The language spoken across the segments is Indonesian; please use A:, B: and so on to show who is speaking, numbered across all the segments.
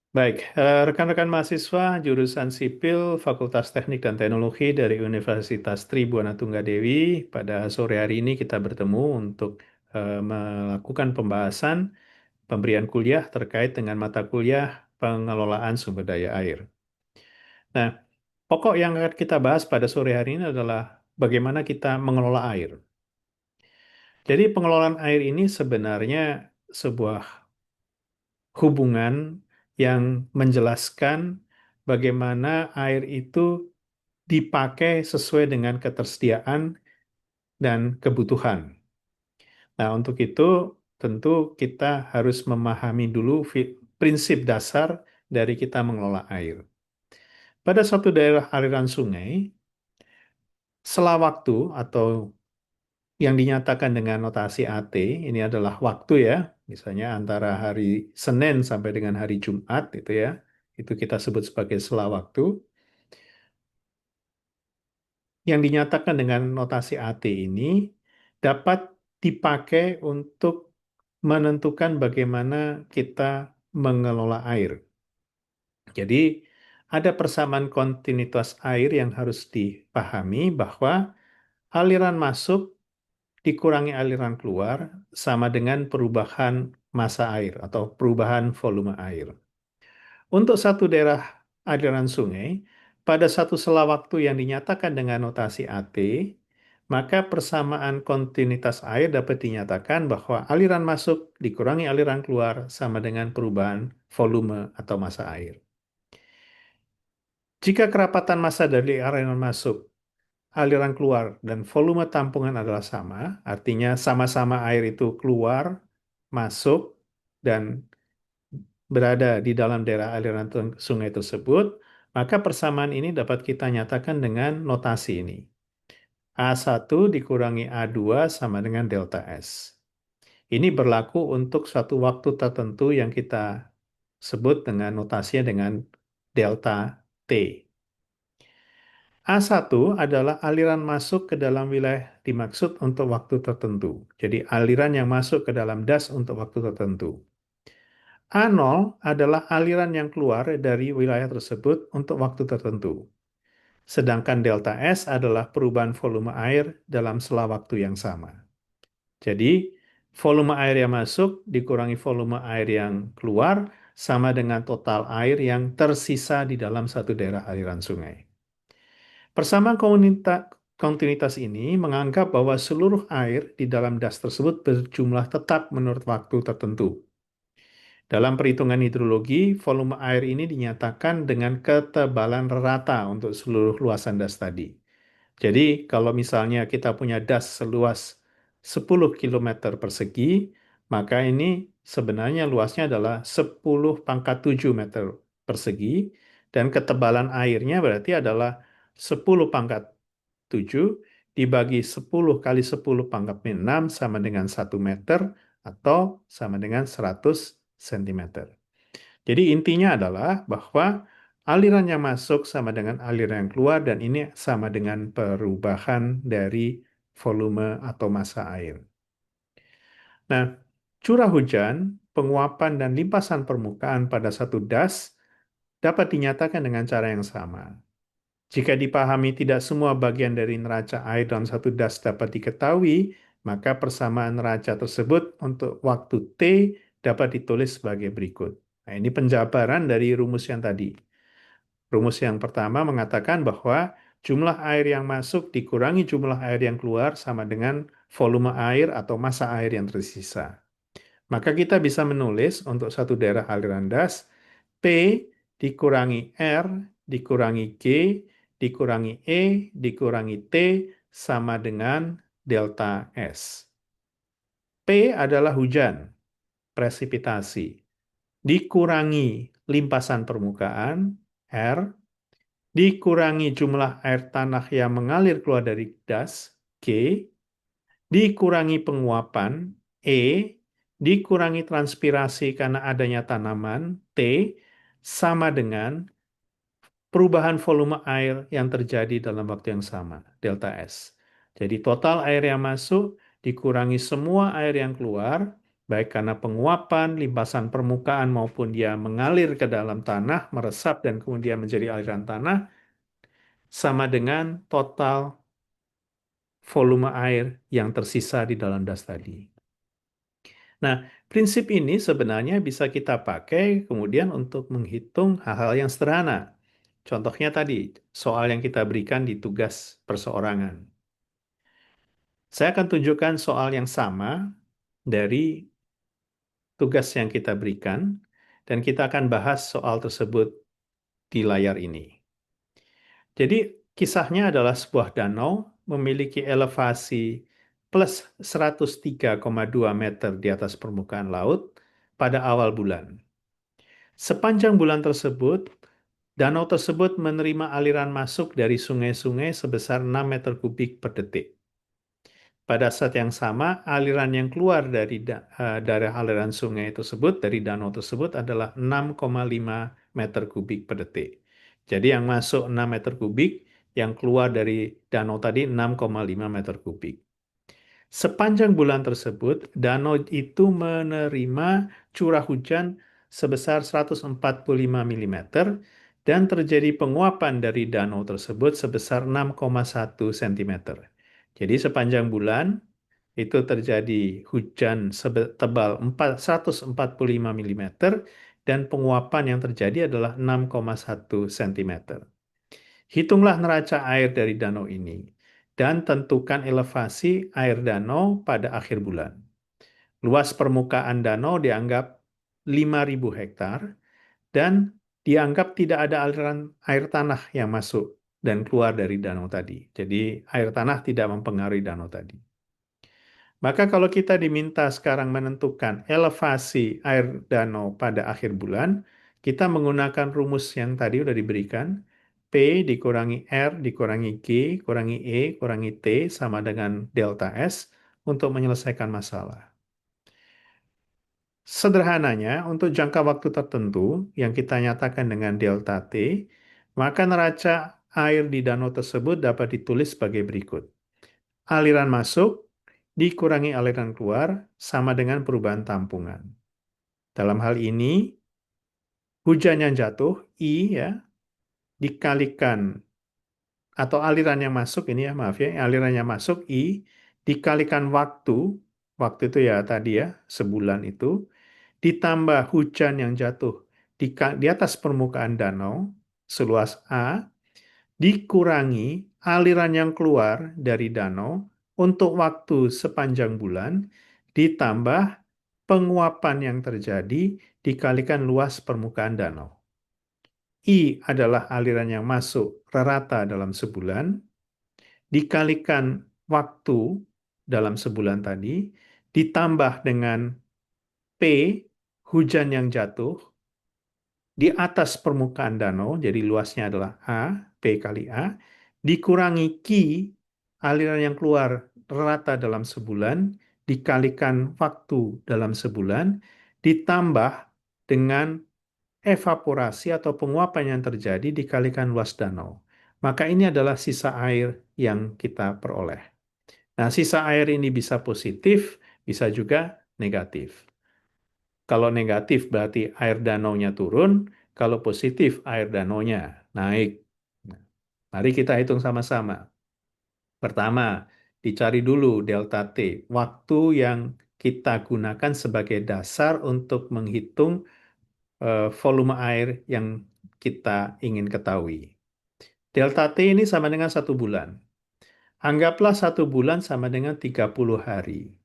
A: Baik, rekan-rekan mahasiswa jurusan sipil Fakultas Teknik dan Teknologi dari Universitas Tribhuwana Tunggadewi, pada sore hari ini kita bertemu untuk melakukan pembahasan pemberian kuliah terkait dengan mata kuliah pengelolaan sumber daya air. Nah, pokok yang akan kita bahas pada sore hari ini adalah bagaimana kita mengelola air. Jadi pengelolaan air ini sebenarnya sebuah hubungan yang menjelaskan bagaimana air itu dipakai sesuai dengan ketersediaan dan kebutuhan. Nah, untuk itu tentu kita harus memahami dulu prinsip dasar dari kita mengelola air. Pada suatu daerah aliran sungai, sela waktu atau yang dinyatakan dengan notasi AT, ini adalah waktu ya, misalnya antara hari Senin sampai dengan hari Jumat itu ya, itu kita sebut sebagai sela waktu. Yang dinyatakan dengan notasi AT ini dapat dipakai untuk menentukan bagaimana kita mengelola air. Jadi ada persamaan kontinuitas air yang harus dipahami bahwa aliran masuk dikurangi aliran keluar sama dengan perubahan massa air atau perubahan volume air. Untuk satu daerah aliran sungai, pada satu sela waktu yang dinyatakan dengan notasi AT, maka persamaan kontinuitas air dapat dinyatakan bahwa aliran masuk dikurangi aliran keluar sama dengan perubahan volume atau massa air. Jika kerapatan massa dari aliran masuk, aliran keluar, dan volume tampungan adalah sama, artinya sama-sama air itu keluar, masuk, dan berada di dalam daerah aliran sungai tersebut, maka persamaan ini dapat kita nyatakan dengan notasi ini. A1 dikurangi A2 sama dengan delta S. Ini berlaku untuk suatu waktu tertentu yang kita sebut dengan notasinya dengan delta T. A1 adalah aliran masuk ke dalam wilayah dimaksud untuk waktu tertentu. Jadi aliran yang masuk ke dalam das untuk waktu tertentu. A0 adalah aliran yang keluar dari wilayah tersebut untuk waktu tertentu. Sedangkan delta S adalah perubahan volume air dalam sela waktu yang sama. Jadi, volume air yang masuk dikurangi volume air yang keluar sama dengan total air yang tersisa di dalam satu daerah aliran sungai. Persamaan kontinuitas ini menganggap bahwa seluruh air di dalam das tersebut berjumlah tetap menurut waktu tertentu. Dalam perhitungan hidrologi, volume air ini dinyatakan dengan ketebalan rata untuk seluruh luasan das tadi. Jadi, kalau misalnya kita punya das seluas 10 km persegi, maka ini sebenarnya luasnya adalah 10 pangkat 7 meter persegi, dan ketebalan airnya berarti adalah 10 pangkat 7 dibagi 10 kali 10 pangkat 6 sama dengan 1 meter atau sama dengan 100 cm. Jadi intinya adalah bahwa aliran yang masuk sama dengan aliran yang keluar dan ini sama dengan perubahan dari volume atau massa air. Nah, curah hujan, penguapan dan limpasan permukaan pada satu das dapat dinyatakan dengan cara yang sama. Jika dipahami tidak semua bagian dari neraca air dalam satu das dapat diketahui, maka persamaan neraca tersebut untuk waktu T dapat ditulis sebagai berikut. Nah, ini penjabaran dari rumus yang tadi. Rumus yang pertama mengatakan bahwa jumlah air yang masuk dikurangi jumlah air yang keluar sama dengan volume air atau massa air yang tersisa. Maka kita bisa menulis untuk satu daerah aliran das, P dikurangi R dikurangi G dikurangi E dikurangi T sama dengan delta S. P adalah hujan, presipitasi, dikurangi limpasan permukaan, R, dikurangi jumlah air tanah yang mengalir keluar dari das, G, dikurangi penguapan, E, dikurangi transpirasi karena adanya tanaman, T, sama dengan perubahan volume air yang terjadi dalam waktu yang sama, delta S. Jadi total air yang masuk dikurangi semua air yang keluar, baik karena penguapan, limpasan permukaan maupun dia mengalir ke dalam tanah, meresap dan kemudian menjadi aliran tanah, sama dengan total volume air yang tersisa di dalam das tadi. Nah, prinsip ini sebenarnya bisa kita pakai kemudian untuk menghitung hal-hal yang sederhana. Contohnya tadi, soal yang kita berikan di tugas perseorangan. Saya akan tunjukkan soal yang sama dari tugas yang kita berikan, dan kita akan bahas soal tersebut di layar ini. Jadi, kisahnya adalah sebuah danau memiliki elevasi plus 103,2 meter di atas permukaan laut pada awal bulan. Sepanjang bulan tersebut, danau tersebut menerima aliran masuk dari sungai-sungai sebesar 6 meter kubik per detik. Pada saat yang sama, aliran yang keluar dari aliran sungai tersebut, dari danau tersebut adalah 6,5 meter kubik per detik. Jadi yang masuk 6 meter kubik, yang keluar dari danau tadi 6,5 meter kubik. Sepanjang bulan tersebut, danau itu menerima curah hujan sebesar 145 mm dan terjadi penguapan dari danau tersebut sebesar 6,1 cm. Jadi sepanjang bulan itu terjadi hujan tebal 145 mm dan penguapan yang terjadi adalah 6,1 cm. Hitunglah neraca air dari danau ini dan tentukan elevasi air danau pada akhir bulan. Luas permukaan danau dianggap 5.000 hektar dan dianggap tidak ada aliran air tanah yang masuk dan keluar dari danau tadi. Jadi air tanah tidak mempengaruhi danau tadi. Maka kalau kita diminta sekarang menentukan elevasi air danau pada akhir bulan, kita menggunakan rumus yang tadi sudah diberikan. P dikurangi R dikurangi G kurangi E kurangi T sama dengan delta S untuk menyelesaikan masalah. Sederhananya, untuk jangka waktu tertentu yang kita nyatakan dengan delta T, maka neraca air di danau tersebut dapat ditulis sebagai berikut. Aliran masuk dikurangi aliran keluar sama dengan perubahan tampungan. Dalam hal ini, hujan yang jatuh, I ya, dikalikan, atau aliran yang masuk ini ya, maaf ya, aliran yang masuk, I, dikalikan waktu itu ya tadi ya, sebulan itu, ditambah hujan yang jatuh di atas permukaan danau, seluas A, dikurangi aliran yang keluar dari danau untuk waktu sepanjang bulan, ditambah penguapan yang terjadi dikalikan luas permukaan danau. I adalah aliran yang masuk rata dalam sebulan, dikalikan waktu dalam sebulan tadi, ditambah dengan P, hujan yang jatuh, di atas permukaan danau, jadi luasnya adalah A, P kali A, dikurangi Q, aliran yang keluar rata dalam sebulan, dikalikan waktu dalam sebulan, ditambah dengan evaporasi atau penguapan yang terjadi dikalikan luas danau. Maka ini adalah sisa air yang kita peroleh. Nah, sisa air ini bisa positif, bisa juga negatif. Kalau negatif berarti air danaunya turun, kalau positif air danaunya naik. Nah, mari kita hitung sama-sama. Pertama, dicari dulu delta T, waktu yang kita gunakan sebagai dasar untuk menghitung volume air yang kita ingin ketahui. Delta T ini sama dengan 1 bulan. Anggaplah 1 bulan sama dengan 30 hari.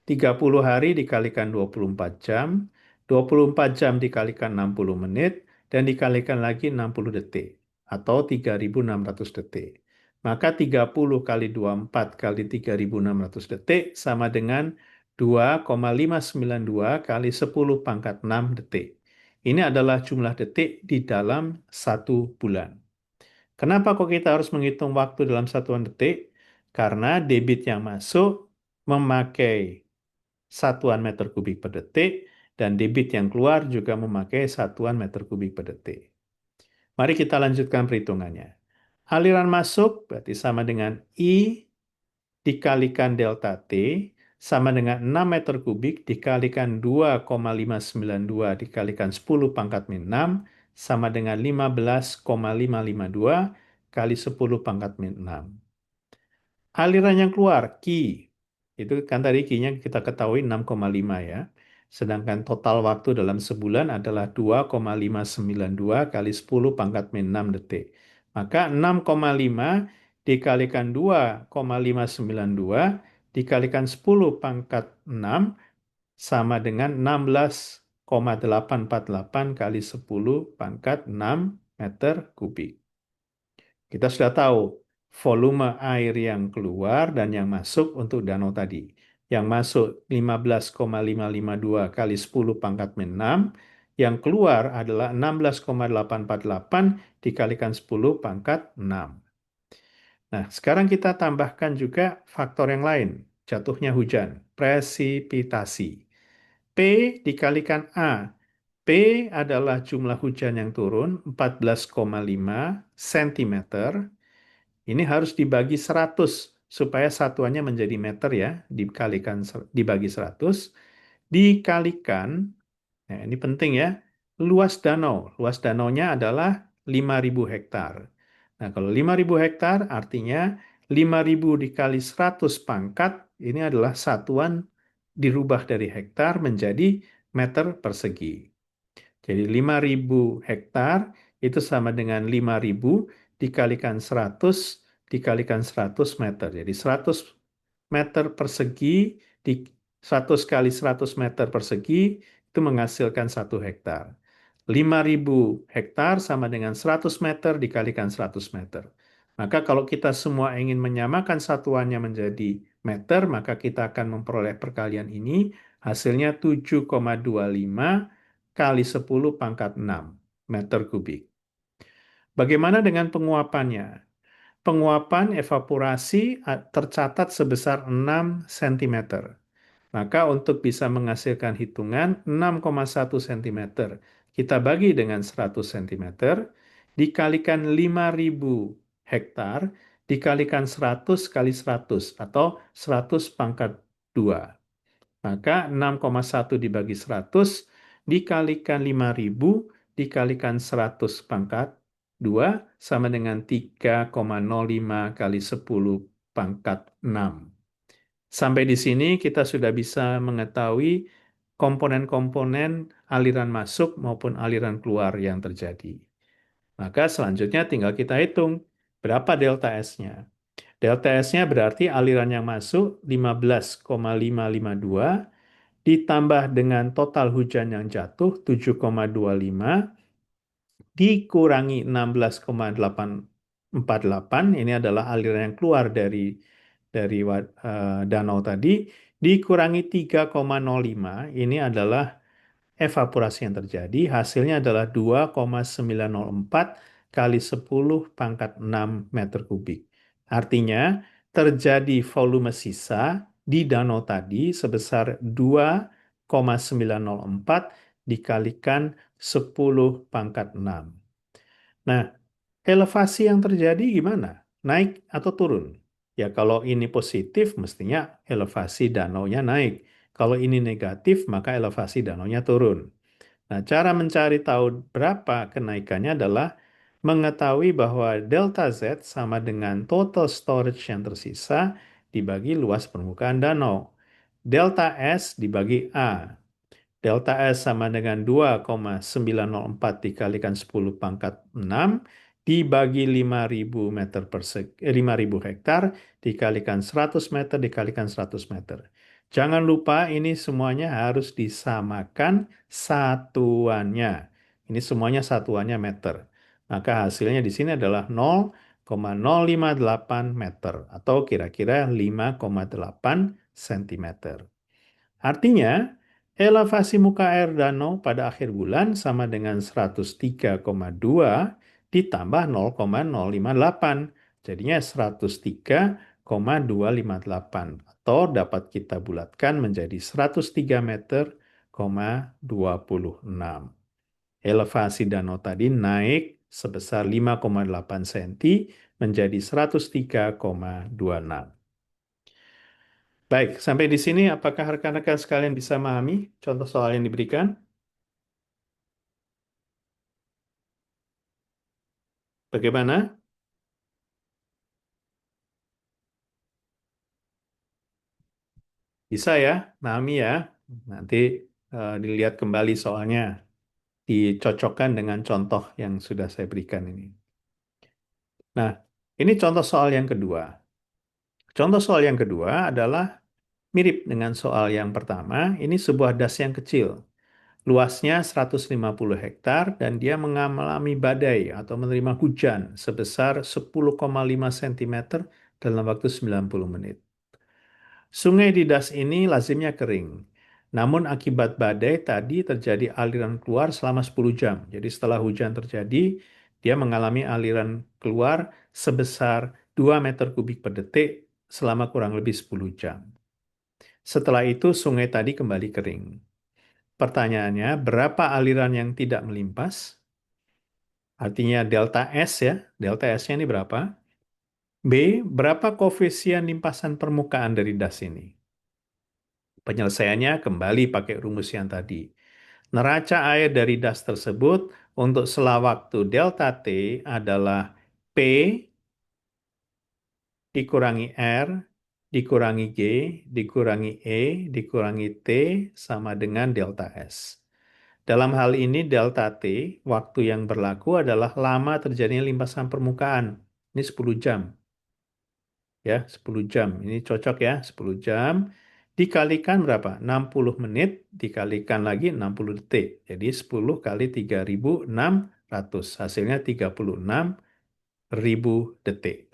A: 30 hari dikalikan 24 jam, 24 jam dikalikan 60 menit, dan dikalikan lagi 60 detik, atau 3.600 detik. Maka 30 kali 24 kali 3.600 detik sama dengan 2,592 kali 10 pangkat 6 detik. Ini adalah jumlah detik di dalam 1 bulan. Kenapa kok kita harus menghitung waktu dalam satuan detik? Karena debit yang masuk memakai satuan meter kubik per detik dan debit yang keluar juga memakai satuan meter kubik per detik. Mari kita lanjutkan perhitungannya. Aliran masuk berarti sama dengan I dikalikan delta T sama dengan 6 meter kubik dikalikan 2,592 dikalikan 10 pangkat min 6 sama dengan 15,552 kali 10 pangkat min 6. Aliran yang keluar, Q, itu kan tadi Q-nya kita ketahui 6,5 ya. Sedangkan total waktu dalam sebulan adalah 2,592 kali 10 pangkat min 6 detik. Maka 6,5 dikalikan 2,592 dikalikan 10 pangkat 6 sama dengan 16,848 kali 10 pangkat 6 meter kubik. Kita sudah tahu volume air yang keluar dan yang masuk untuk danau tadi. Yang masuk 15,552 kali 10 pangkat min 6, yang keluar adalah 16,848 dikalikan 10 pangkat 6. Nah, sekarang kita tambahkan juga faktor yang lain, jatuhnya hujan, presipitasi. P dikalikan A. P adalah jumlah hujan yang turun 14,5 cm. Ini harus dibagi 100 supaya satuannya menjadi meter ya, dibagi 100 dikalikan, nah ini penting ya, luas danau. Luas danaunya adalah 5.000 hektar. Nah, kalau 5.000 hektar artinya 5.000 dikali 100 pangkat, ini adalah satuan dirubah dari hektar menjadi meter persegi. Jadi 5.000 hektar itu sama dengan 5.000 dikalikan 100 dikalikan 100 meter. Jadi 100 meter persegi di 100 kali 100 meter persegi itu menghasilkan 1 hektar. 5.000 hektar sama dengan 100 meter dikalikan 100 meter. Maka kalau kita semua ingin menyamakan satuannya menjadi meter, maka kita akan memperoleh perkalian ini hasilnya 7,25 kali 10 pangkat 6 meter kubik. Bagaimana dengan penguapannya? Penguapan evaporasi tercatat sebesar 6 cm. Maka untuk bisa menghasilkan hitungan 6,1 cm, kita bagi dengan 100 cm, dikalikan 5.000 hektar, dikalikan 100 kali 100, atau 100 pangkat 2. Maka 6,1 dibagi 100 dikalikan 5.000 dikalikan 100 pangkat 2 sama dengan 3,05 kali 10 pangkat 6. Sampai di sini kita sudah bisa mengetahui komponen-komponen aliran masuk maupun aliran keluar yang terjadi. Maka selanjutnya tinggal kita hitung berapa delta S-nya. Delta S-nya berarti aliran yang masuk 15,552 ditambah dengan total hujan yang jatuh 7,25 dikurangi 16,848, ini adalah aliran yang keluar dari danau tadi, dikurangi 3,05, ini adalah evaporasi yang terjadi, hasilnya adalah 2,904 kali 10 pangkat 6 meter kubik. Artinya terjadi volume sisa di danau tadi sebesar 2,904 dikalikan 10 pangkat 6. Nah, elevasi yang terjadi gimana? Naik atau turun? Ya kalau ini positif mestinya elevasi danaunya naik. Kalau ini negatif maka elevasi danaunya turun. Nah, cara mencari tahu berapa kenaikannya adalah mengetahui bahwa delta Z sama dengan total storage yang tersisa dibagi luas permukaan danau. Delta S dibagi A. Delta S sama dengan 2,904 dikalikan 10 pangkat 6 dibagi 5.000 meter 5.000 hektar dikalikan 100 meter dikalikan 100 meter. Jangan lupa ini semuanya harus disamakan satuannya. Ini semuanya satuannya meter. Maka hasilnya di sini adalah 0,058 meter atau kira-kira 5,8 cm. Artinya, elevasi muka air danau pada akhir bulan sama dengan 103,2 ditambah 0,058. Jadinya 103,258 atau dapat kita bulatkan menjadi 103 meter, 26. Elevasi danau tadi naik sebesar 5,8 cm menjadi 103,26. Baik, sampai di sini apakah rekan-rekan sekalian bisa memahami contoh soal yang diberikan? Bagaimana? Bisa ya, memahami ya. Nanti dilihat kembali soalnya, dicocokkan dengan contoh yang sudah saya berikan ini. Nah, ini contoh soal yang kedua. Contoh soal yang kedua adalah mirip dengan soal yang pertama. Ini sebuah das yang kecil. Luasnya 150 hektar dan dia mengalami badai atau menerima hujan sebesar 10,5 cm dalam waktu 90 menit. Sungai di das ini lazimnya kering. Namun akibat badai tadi terjadi aliran keluar selama 10 jam. Jadi setelah hujan terjadi, dia mengalami aliran keluar sebesar 2 meter kubik per detik selama kurang lebih 10 jam. Setelah itu sungai tadi kembali kering. Pertanyaannya, berapa aliran yang tidak melimpas? Artinya delta S ya, delta S-nya ini berapa? B, berapa koefisien limpasan permukaan dari das ini? Penyelesaiannya kembali pakai rumus yang tadi. Neraca air dari das tersebut untuk sela waktu delta T adalah P dikurangi R dikurangi G dikurangi E dikurangi T sama dengan delta S. Dalam hal ini delta T, waktu yang berlaku adalah lama terjadinya limpasan permukaan. Ini 10 jam. Ya, 10 jam. Ini cocok ya, 10 jam. Dikalikan berapa? 60 menit, dikalikan lagi 60 detik. Jadi 10 kali 3.600. Hasilnya 36.000 detik.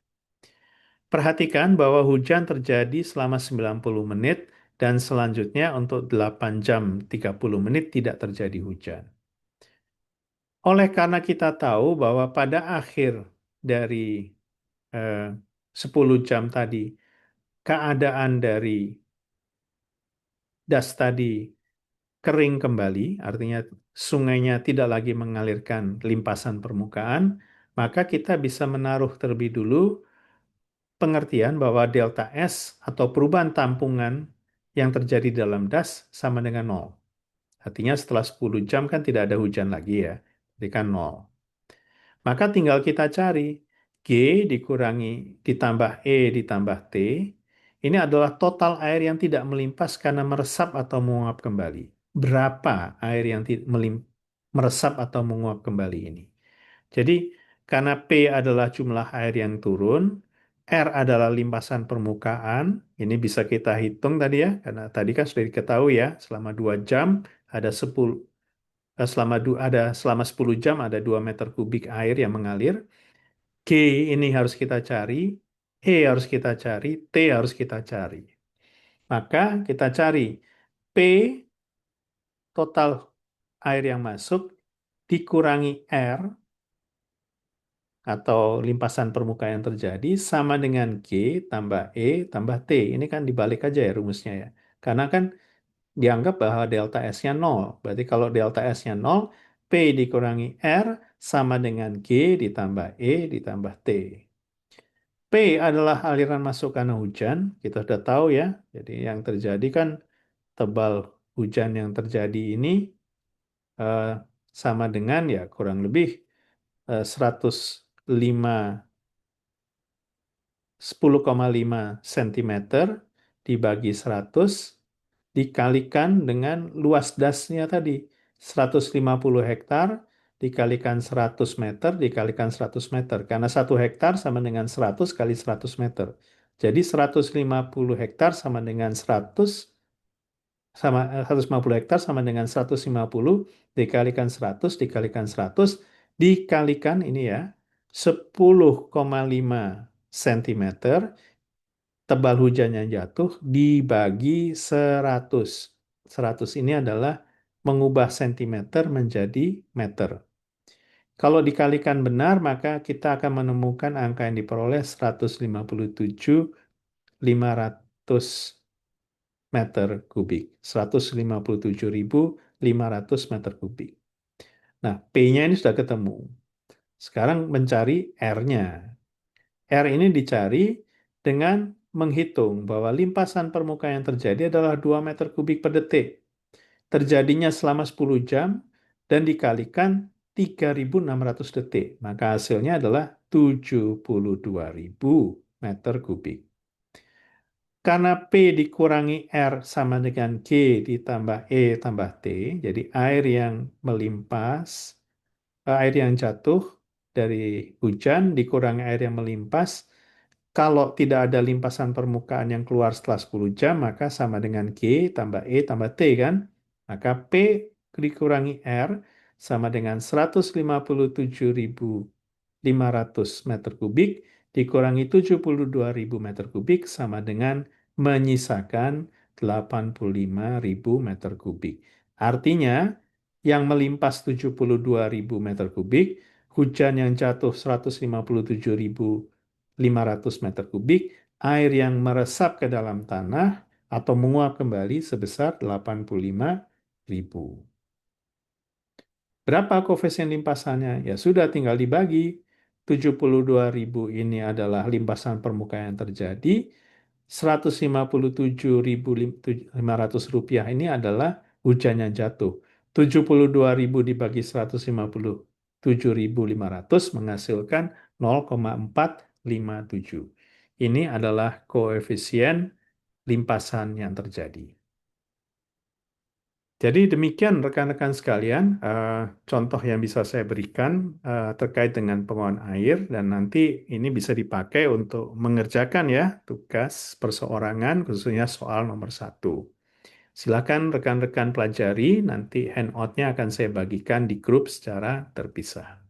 A: Perhatikan bahwa hujan terjadi selama 90 menit dan selanjutnya untuk 8 jam 30 menit tidak terjadi hujan. Oleh karena kita tahu bahwa pada akhir dari eh, 10 jam tadi, keadaan dari das tadi kering kembali, artinya sungainya tidak lagi mengalirkan limpasan permukaan, maka kita bisa menaruh terlebih dulu pengertian bahwa delta S atau perubahan tampungan yang terjadi dalam das sama dengan nol. Artinya setelah 10 jam kan tidak ada hujan lagi ya, jadi kan nol. Maka tinggal kita cari G dikurangi ditambah E ditambah T. Ini adalah total air yang tidak melimpas karena meresap atau menguap kembali. Berapa air yang meresap atau menguap kembali ini? Jadi karena P adalah jumlah air yang turun, R adalah limpasan permukaan. Ini bisa kita hitung tadi ya, karena tadi kan sudah diketahui ya, selama 2 jam ada 10 selama 10 jam ada 2 meter kubik air yang mengalir. G ini harus kita cari, E harus kita cari, T harus kita cari. Maka kita cari P total air yang masuk dikurangi R atau limpasan permukaan yang terjadi sama dengan G tambah E tambah T. Ini kan dibalik aja ya rumusnya ya. Karena kan dianggap bahwa delta S-nya 0. Berarti kalau delta S-nya 0, P dikurangi R sama dengan G ditambah E ditambah T. P adalah aliran masuk karena hujan, kita sudah tahu ya. Jadi yang terjadi kan tebal hujan yang terjadi ini eh, sama dengan ya kurang lebih 105 10,5 cm dibagi 100 dikalikan dengan luas dasnya tadi 150 hektar dikalikan 100 meter dikalikan 100 meter karena 1 hektar sama dengan 100 kali 100 meter. Jadi 150 hektar sama dengan 100 150 hektar sama dengan 150 dikalikan 100 dikalikan 100 dikalikan ini ya 10,5 cm tebal hujan yang jatuh dibagi 100. 100 ini adalah mengubah sentimeter menjadi meter. Kalau dikalikan benar, maka kita akan menemukan angka yang diperoleh 157.500 meter kubik. 157.500 meter kubik. Nah, P-nya ini sudah ketemu. Sekarang mencari R-nya. R ini dicari dengan menghitung bahwa limpasan permukaan yang terjadi adalah 2 meter kubik per detik. Terjadinya selama 10 jam dan dikalikan 3.600 detik. Maka hasilnya adalah 72.000 meter kubik. Karena P dikurangi R sama dengan G ditambah E tambah T, jadi air yang melimpas, air yang jatuh dari hujan dikurangi air yang melimpas. Kalau tidak ada limpasan permukaan yang keluar setelah 10 jam, maka sama dengan G tambah E tambah T kan? Maka P dikurangi R sama dengan 157.500 meter kubik dikurangi 72.000 meter kubik sama dengan menyisakan 85.000 meter kubik. Artinya, yang melimpas 72.000 meter kubik, hujan yang jatuh 157.500 meter kubik, air yang meresap ke dalam tanah atau menguap kembali sebesar 85.000. Berapa koefisien limpasannya? Ya sudah tinggal dibagi. 72.000 ini adalah limpasan permukaan yang terjadi. 157.500 rupiah ini adalah hujan yang jatuh. 72.000 dibagi 157.500 menghasilkan 0,457. Ini adalah koefisien limpasan yang terjadi. Jadi demikian rekan-rekan sekalian, contoh yang bisa saya berikan terkait dengan penguapan air dan nanti ini bisa dipakai untuk mengerjakan ya tugas perseorangan khususnya soal nomor 1. Silakan rekan-rekan pelajari, nanti handout-nya akan saya bagikan di grup secara terpisah.